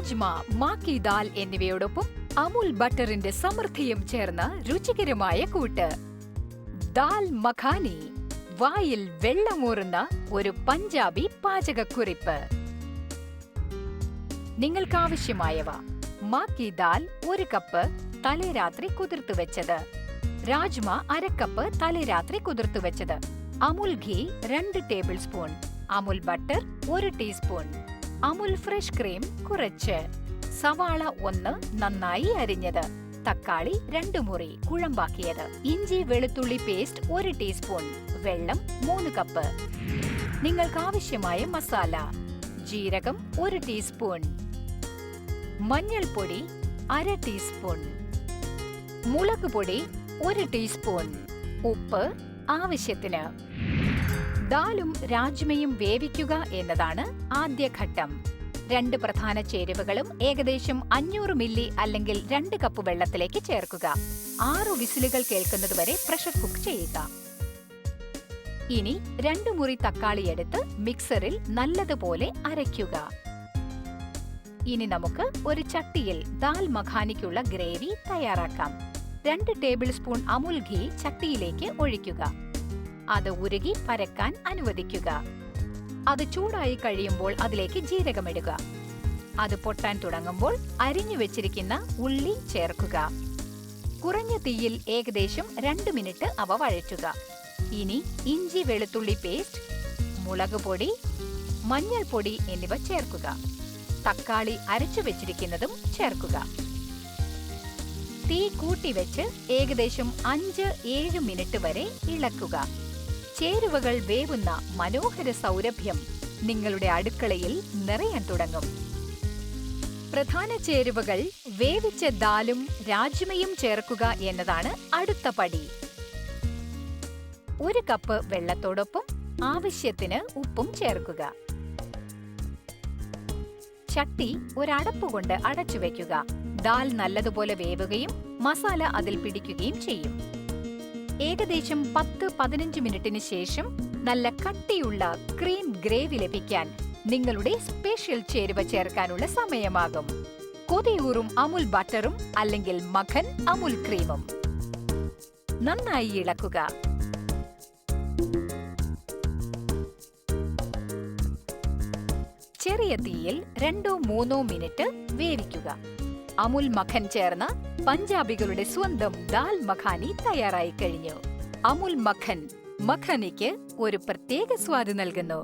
രാജ്മ, മാക്കി ദാൽ എന്നിവയോടൊപ്പം അമുൽ ബട്ടറിന്റെ സമൃദ്ധിയും ചേർന്ന രുചികരമായ കൂട്ട്. ദാൽ മഖാനി, വായിൽ വെള്ളമൂറുന്ന ഒരു പഞ്ചാബി പാചകക്കുറിപ്പ്. നിങ്ങൾക്കാവശ്യമായവ: മാക്കി ദാൽ 1 കപ്പ് തലേരാത്രി കുതിർത്തുവെച്ചത്, രാജ്മ 1/2 കപ്പ് തലേരാത്രി കുതിർത്തുവെച്ചത്, Amul ghee 2 table spoon, Amul butter 1 teaspoon, Amul fresh cream കുറച്ച്, സവാള 1 നന്നായി അരിഞ്ഞത്, തക്കാളി 2 മുറി കുഴമ്പാക്കിയത്, ഇഞ്ചി വെളുത്തുള്ളി പേസ്റ്റ് 1 ടീസ്പൂൺ, വെള്ളം 3 കപ്പ്. നിങ്ങൾക്കാവശ്യമായ മസാല: ജീരകം 1 ടീസ്പൂൺ, മഞ്ഞൾപ്പൊടി 1/2 ടീസ്പൂൺ, മുളക് പൊടി 1 ടീസ്പൂൺ, ഉപ്പ് ആവശ്യത്തിന്. ദാലും രാജ്മയും വേവിക്കുക എന്നതാണ് ആദ്യഘട്ടം. 2 പ്രധാന ചേരുവകളും ഏകദേശം 500 മില്ലി അല്ലെങ്കിൽ 2 കപ്പ് വെള്ളത്തിലേക്ക് ചേർക്കുക. 6 വിസിലുകൾ കേൾക്കുന്നതുവരെ പ്രഷർ കുക്ക് ചെയ്യുക. ഇനി 2 മുറി തക്കാളി എടുത്ത് മിക്സറിൽ നല്ലതുപോലെ അരയ്ക്കുക. ഇനി നമുക്ക് ഒരു ചട്ടിയിൽ ദാൽ മഖാനിക്കുള്ള ഗ്രേവി തയ്യാറാക്കാം. 2 ടേബിൾ സ്പൂൺ അമുൽ ഘീ ചട്ടിയിലേക്ക് ഒഴിക്കുക. അത് ഉരുകി പരക്കാൻ അനുവദിക്കുക. അത് ചൂടായി കഴിയുമ്പോൾ അതിലേക്ക് ജീരകമിടുക. അത് പൊട്ടാൻ തുടങ്ങുമ്പോൾ അരിഞ്ഞു വെച്ചിരിക്കുന്ന ഉള്ളി ചേർക്കുക. കുറഞ്ഞ തീയിൽ ഏകദേശം 2 മിനിറ്റ് അവ വഴറ്റുക. ഇനി ഇഞ്ചി വെളുത്തുള്ളി പേസ്റ്റ്, മുളക് പൊടി, മഞ്ഞൾപ്പൊടി എന്നിവ ചേർക്കുക. തക്കാളി അരച്ചു വെച്ചിരിക്കുന്നതും ചേർക്കുക. തീ കൂട്ടിവെച്ച് ഏകദേശം 5-7 മിനിറ്റ് വരെ ഇളക്കുക. ചേരുവകൾ വേവുന്ന മനോഹര സൗരഭ്യം നിങ്ങളുടെ അടുക്കളയിൽ നിറയാൻ തുടങ്ങും. പ്രധാന ചേരുവകൾ വേവിച്ച ദാലും രാജ്മയും ചേർക്കുക എന്നതാണ് അടുത്ത പടി. 1 കപ്പ് വെള്ളത്തോടൊപ്പം ആവശ്യത്തിന് ഉപ്പും ചേർക്കുക. ചട്ടി ഒരടപ്പുകൊണ്ട് അടച്ചു വെക്കുക. ദാൽ നല്ലതുപോലെ വേവുകയും മസാല അതിൽ പിടിക്കുകയും ചെയ്യും. ഏകദേശം 10-15 മിനിറ്റിന് ശേഷം നല്ല കട്ടിയുള്ള ക്രീം ഗ്രേവി ലഭിക്കാൻ നിങ്ങളുടെ സ്പെഷ്യൽ ചേരുവ ചേർക്കാനുള്ള സമയമാകും. കൊതിയൂറും അമുൽ ബട്ടറും അല്ലെങ്കിൽ മഖൻ അമുൽ ക്രീമും. നന്നായി ഇളക്കുക. ചെറിയ തീയിൽ 2-3 മിനിറ്റ് വേവിക്കുക. അമുൽ മഖൻ ചേർന്ന പഞ്ചാബികളുടെ സ്വന്തം ദാൽ മഖാനി തയ്യാറായി കഴിഞ്ഞു. അമുൽ മഖൻ മഖാനിക്ക് ഒരു പ്രത്യേക സ്വാദ് നൽകുന്നു.